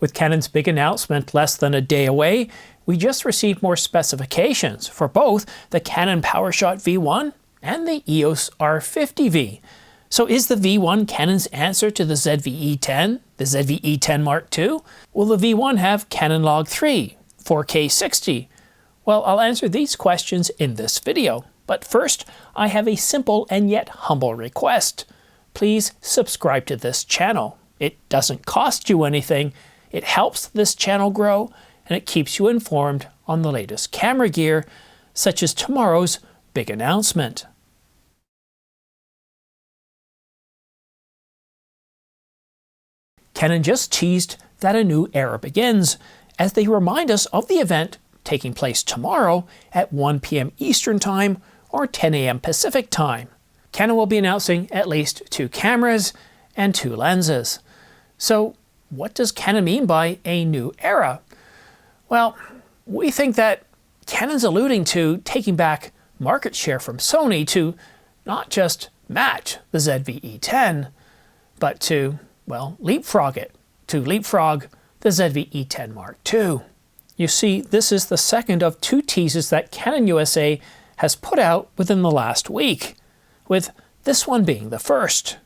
With Canon's big announcement less than a day away, we just received more specifications for both the Canon Powershot V1 and the EOS R50V. So is the V1 Canon's answer to the ZV-E10, the ZV-E10 Mark II? Will the V1 have Canon Log 3, 4K 60? Well, I'll answer these questions in this video. But first, I have a simple and yet humble request. Please subscribe to this channel. It doesn't cost you anything. It helps this channel grow, and it keeps you informed on the latest camera gear, such as tomorrow's big announcement. Canon just teased that a new era begins, as they remind us of the event taking place tomorrow at 1 p.m. Eastern Time or 10 a.m. Pacific Time. Canon will be announcing at least 2 cameras and 2 lenses. So what does Canon mean by a new era? Well, we think that Canon's alluding to taking back market share from Sony to not just match the ZV-E10, but to, well, leapfrog it, to leapfrog the ZV-E10 Mark II. You see, this is the second of 2 teases that Canon USA has put out within the last week, with this one being the first.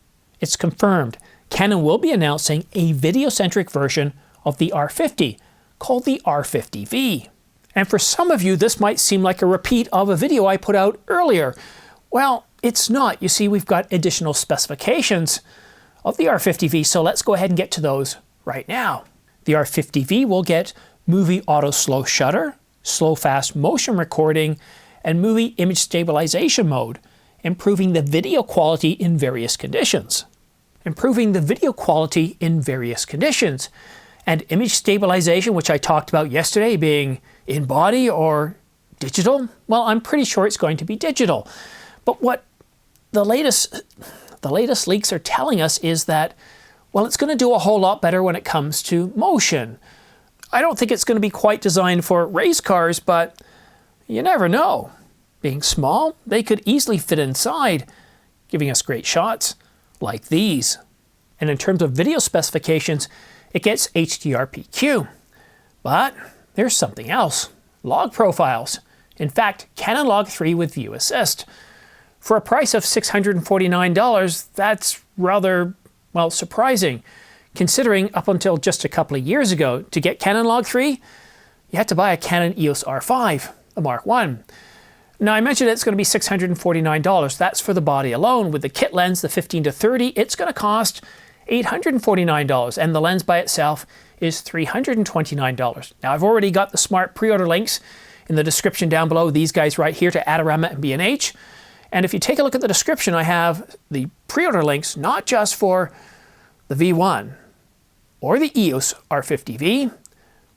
It's confirmed Canon will be announcing a video-centric version of the R50 called the R50V. And for some of you, this might seem like a repeat of a video I put out earlier. Well, it's not. You see, we've got additional specifications of the R50V, so let's go ahead and get to those right now. The R50V will get movie auto slow shutter, slow fast motion recording, and movie image stabilization mode, improving the video quality in various conditions. Improving the video quality in various conditions. And image stabilization, which I talked about yesterday, being in body or digital, well, I'm pretty sure it's going to be digital. But what the latest leaks are telling us is that, well, it's going to do a whole lot better when it comes to motion. I don't think it's going to be quite designed for race cars, but you never know. Being small, they could easily fit inside, giving us great shots like these. And in terms of video specifications, it gets HDR-PQ. But there's something else. Log profiles. In fact, Canon Log 3 with View Assist. For a price of $649, that's rather, well, surprising, considering up until just a couple of years ago, to get Canon Log 3, you had to buy a Canon EOS R5, a Mark I. Now, I mentioned it's going to be $649. That's for the body alone. With the kit lens, the 15-30, it's going to cost $849, and the lens by itself is $329. Now, I've already got the smart pre-order links in the description down below, these guys right here, to Adorama and B&H. And if you take a look at the description, I have the pre-order links not just for the V1 or the EOS R50V,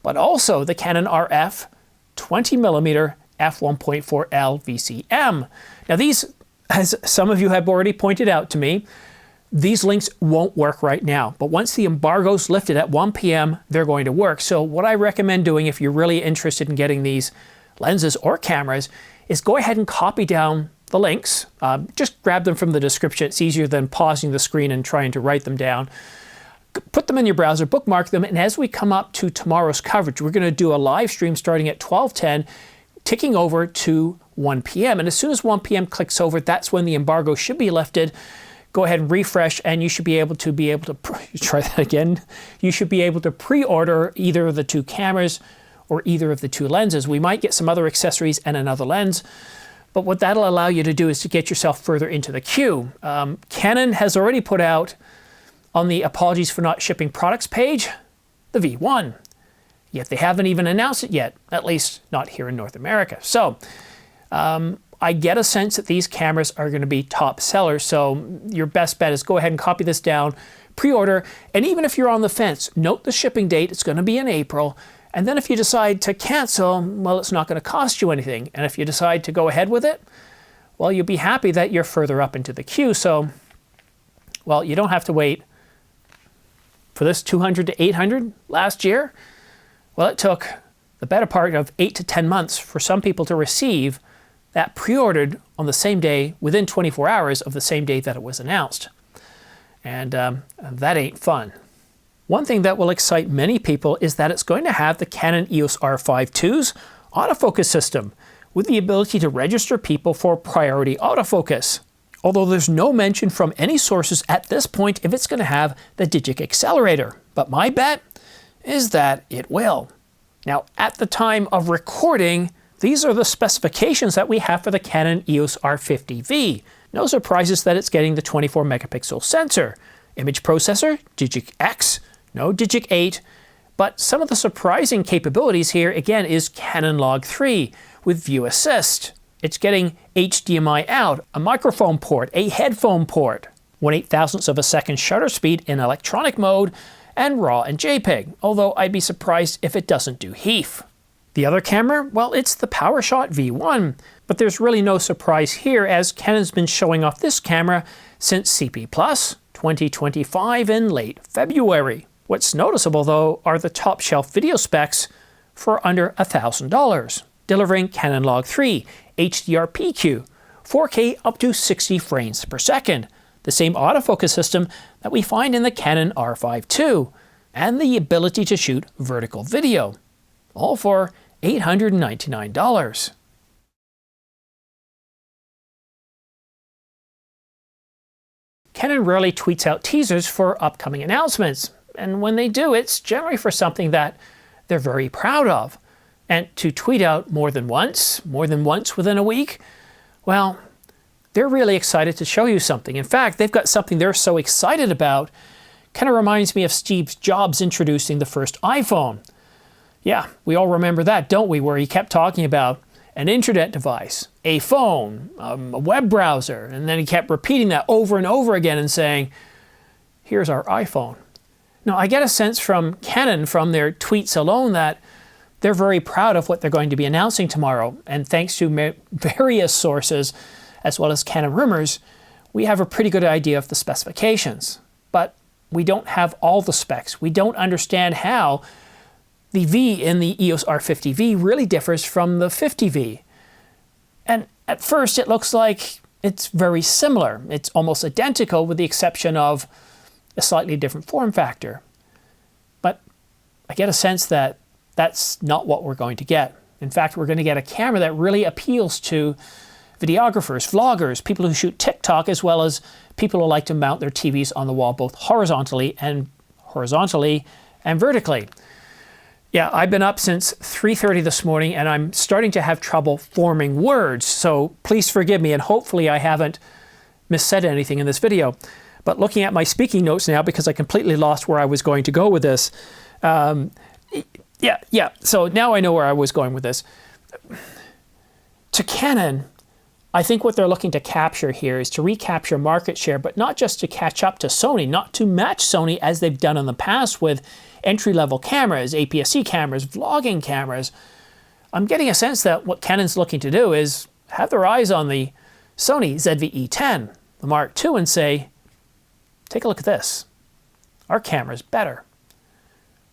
but also the Canon RF 20mm f1.4L VCM. Now these, as some of you have already pointed out to me, these links won't work right now, but once the embargo's lifted at 1 p.m., they're going to work. So what I recommend doing if you're really interested in getting these lenses or cameras is go ahead and copy down the links. Just grab them from the description. It's easier than pausing the screen and trying to write them down. Put them in your browser, bookmark them, and as we come up to tomorrow's coverage, we're going to do a live stream starting at 12:10, ticking over to 1 p.m. And as soon as 1 p.m. clicks over, that's when the embargo should be lifted. Go ahead and refresh, and you should be able to try that again. You should be able to pre-order either of the 2 cameras or either of the 2 lenses. We might get some other accessories and another lens, but what that'll allow you to do is to get yourself further into the queue. Canon has already put out on the apologies for not shipping products page the V1, yet they haven't even announced it yet, at least not here in North America. So I get a sense that these cameras are going to be top sellers, so your best bet is go ahead and copy this down, pre-order, and even if you're on the fence, note the shipping date. It's going to be in April, and then if you decide to cancel, well, it's not going to cost you anything, and if you decide to go ahead with it, well, you'll be happy that you're further up into the queue. So, well, you don't have to wait for this 200 to 800 last year. Well, it took the better part of 8 to 10 months for some people to receive that pre-ordered on the same day, within 24 hours of the same day that it was announced. And that ain't fun. One thing that will excite many people is that it's going to have the Canon EOS R5II's autofocus system, with the ability to register people for priority autofocus. Although there's no mention from any sources at this point if it's going to have the digic accelerator, but my bet is that it will. Now, at the time of recording, these are the specifications that we have for the Canon EOS R50V. No surprises that it's getting the 24 megapixel sensor. Image processor, digic X, no digic 8, but some of the surprising capabilities here again is Canon Log 3 with View Assist. It's getting HDMI out, a microphone port, a headphone port, 1/8,000th of a second shutter speed in electronic mode, and RAW and JPEG, although I'd be surprised if it doesn't do HEIF. The other camera, well, it's the Powershot V1, but there's really no surprise here as Canon's been showing off this camera since CP Plus 2025 in late February. What's noticeable though are the top shelf video specs for under $1,000, delivering Canon Log 3, HDR PQ, 4K up to 60 frames per second, the same autofocus system that we find in the Canon R5 II, and the ability to shoot vertical video, all for $899. Canon rarely tweets out teasers for upcoming announcements, and when they do, it's generally for something that they're very proud of. And to tweet out more than once within a week, well, they're really excited to show you something. In fact, they've got something they're so excited about, kind of reminds me of Steve Jobs introducing the first iPhone. Yeah, we all remember that, don't we, where he kept talking about an internet device, a phone, a web browser, and then he kept repeating that over and over again and saying, here's our iPhone. Now, I get a sense from Canon, from their tweets alone, that they're very proud of what they're going to be announcing tomorrow, and thanks to various sources, as well as Canon rumors, we have a pretty good idea of the specifications. But we don't have all the specs. We don't understand how the V in the EOS R50V really differs from the 50V. And at first it looks like it's very similar. It's almost identical with the exception of a slightly different form factor. But I get a sense that that's not what we're going to get. In fact, we're going to get a camera that really appeals to videographers, vloggers, people who shoot TikTok, as well as people who like to mount their TVs on the wall both horizontally and vertically. Yeah, I've been up since 3:30 this morning and I'm starting to have trouble forming words, so please forgive me, and hopefully I haven't missaid anything in this video. But looking at my speaking notes now, because I completely lost where I was going to go with this, so now I know where I was going with this. To Canon, I think what they're looking to capture here is to recapture market share, but not just to catch up to Sony, not to match Sony as they've done in the past with entry-level cameras, APS-C cameras, vlogging cameras. I'm getting a sense that what Canon's looking to do is have their eyes on the Sony ZV-E10, the Mark II, and say, take a look at this. Our camera's better.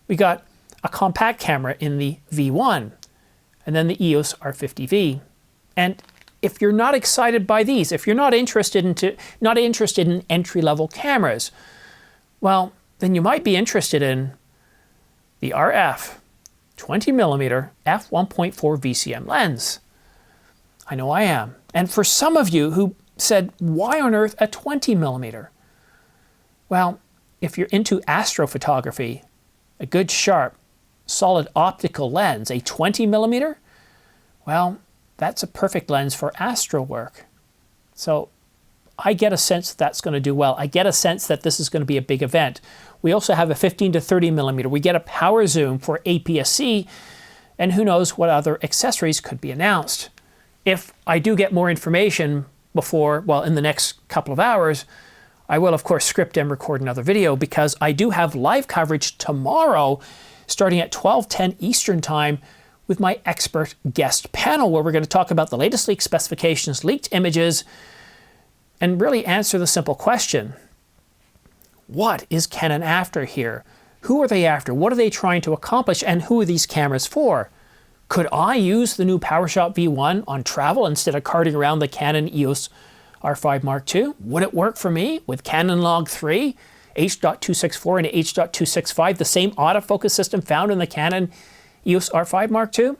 We got a compact camera in the V1, and then the EOS R50V. And if you're not excited by these, if you're not interested in entry-level cameras, well, then you might be interested in the RF 20mm f1.4 VCM lens. I know I am. And for some of you who said, why on earth a 20mm? Well, if you're into astrophotography, a good sharp, solid optical lens, a 20mm, well, that's a perfect lens for astro work. So I get a sense that's going to do well. I get a sense that this is going to be a big event. We also have a 15 to 30mm. We get a power zoom for APS-C, and who knows what other accessories could be announced. If I do get more information before, well, in the next couple of hours, I will of course script and record another video, because I do have live coverage tomorrow starting at 12:10 Eastern Time with my expert guest panel, where we're going to talk about the latest leaked specifications, leaked images, and really answer the simple question: what is Canon after here? Who are they after? What are they trying to accomplish? And who are these cameras for? Could I use the new Powershot V1 on travel instead of carting around the Canon EOS R5 Mark II? Would it work for me with Canon Log 3, H.264 and H.265, the same autofocus system found in the Canon EOS R5 Mark II.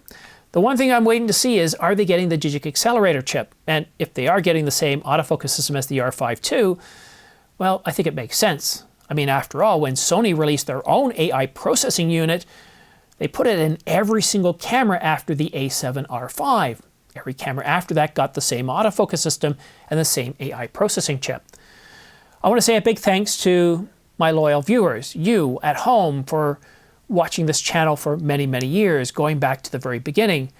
The one thing I'm waiting to see is, are they getting the digic accelerator chip? And if they are getting the same autofocus system as the R5 II, well, I think it makes sense. I mean, after all, when Sony released their own AI processing unit, they put it in every single camera after the A7 R5. Every camera after that got the same autofocus system and the same AI processing chip. I want to say a big thanks to my loyal viewers, you at home, for watching this channel for many, many years, going back to the very beginning,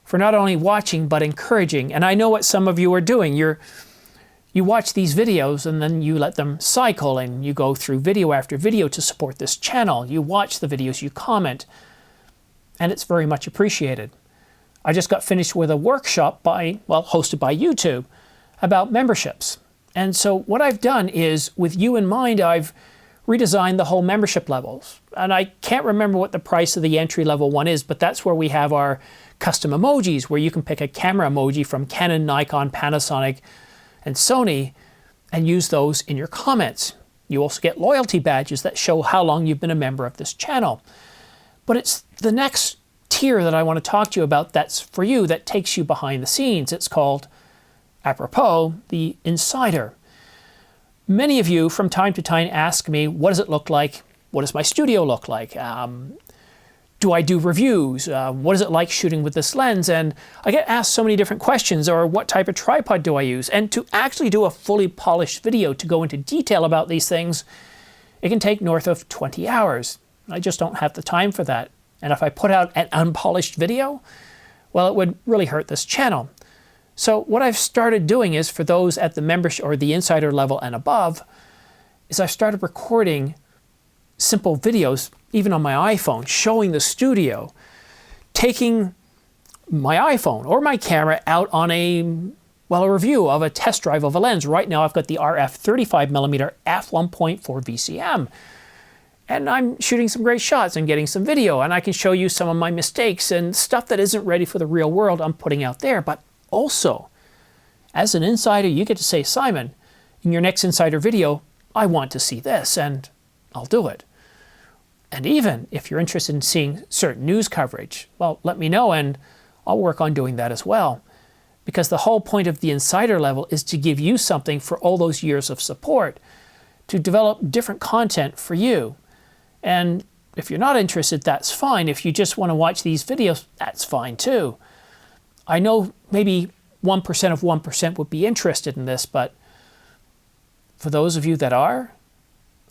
for not only watching but encouraging. And I know what some of you are doing. You watch these videos and then you let them cycle and you go through video after video to support this channel. You watch the videos, you comment, and it's very much appreciated. I just got finished with a workshop hosted by YouTube about memberships. And so what I've done is, with you in mind, I've redesigned the whole membership levels. And I can't remember what the price of the entry level one is, but that's where we have our custom emojis, where you can pick a camera emoji from Canon, Nikon, Panasonic, and Sony and use those in your comments. You also get loyalty badges that show how long you've been a member of this channel. But it's the next tier that I want to talk to you about that's for you, that takes you behind the scenes. It's called, apropos, the Insider. Many of you from time to time ask me, what does it look like? What does my studio look like? Do I do reviews? What is it like shooting with this lens? And I get asked so many different questions, or what type of tripod do I use? And to actually do a fully polished video to go into detail about these things, it can take north of 20 hours. I just don't have the time for that. And if I put out an unpolished video, well, it would really hurt this channel. So what I've started doing is, for those at the membership or the Insider level and above, is I've started recording simple videos, even on my iPhone, showing the studio, taking my iPhone or my camera out on a review of a test drive of a lens. Right now I've got the RF 35mm f1.4 VCM. And I'm shooting some great shots and getting some video, and I can show you some of my mistakes and stuff that isn't ready for the real world I'm putting out there. But also, as an insider, you get to say, Simon, in your next Insider video, I want to see this, and I'll do it. And even if you're interested in seeing certain news coverage, well, let me know and I'll work on doing that as well. Because the whole point of the Insider level is to give you something for all those years of support, to develop different content for you. And if you're not interested, that's fine. If you just want to watch these videos, that's fine too. I know maybe 1% of 1% would be interested in this, but for those of you that are,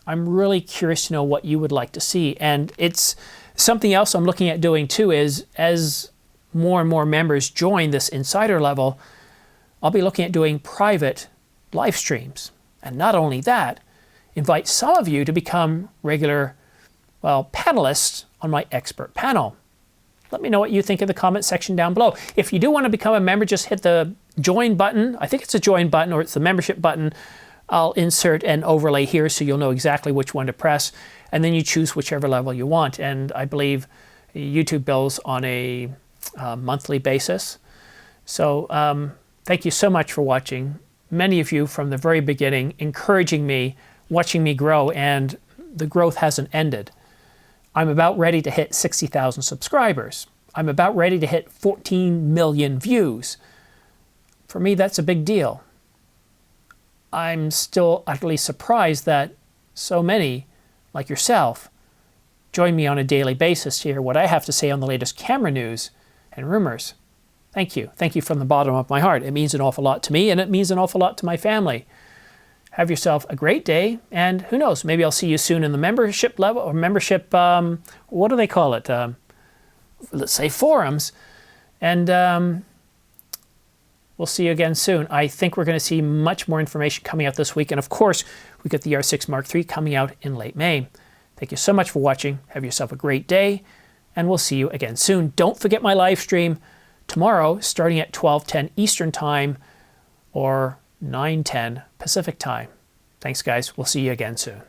I'm really curious to know what you would like to see. And it's something else I'm looking at doing too, is as more and more members join this Insider level, I'll be looking at doing private live streams. And not only that, invite some of you to become regular panelists on my expert panel. Let me know what you think in the comment section down below. If you do want to become a member, just hit the join button. I think it's a join button, or it's the membership button. I'll insert an overlay here so you'll know exactly which one to press, and then you choose whichever level you want. And I believe YouTube bills on a monthly basis. So thank you so much for watching. Many of you from the very beginning encouraging me, watching me grow, and the growth hasn't ended. I'm about ready to hit 60,000 subscribers. I'm about ready to hit 14 million views. For me, that's a big deal. I'm still utterly surprised that so many, like yourself, join me on a daily basis to hear what I have to say on the latest camera news and rumors. Thank you. Thank you from the bottom of my heart. It means an awful lot to me, and it means an awful lot to my family. Have yourself a great day, and who knows, maybe I'll see you soon in the membership level, or membership, what do they call it? Let's say forums. And we'll see you again soon. I think we're going to see much more information coming out this week. And of course, we got the R6 Mark III coming out in late May. Thank you so much for watching. Have yourself a great day, and we'll see you again soon. Don't forget my live stream tomorrow, starting at 12:10 Eastern Time, or 9:10 Pacific Time. Thanks, guys. We'll see you again soon.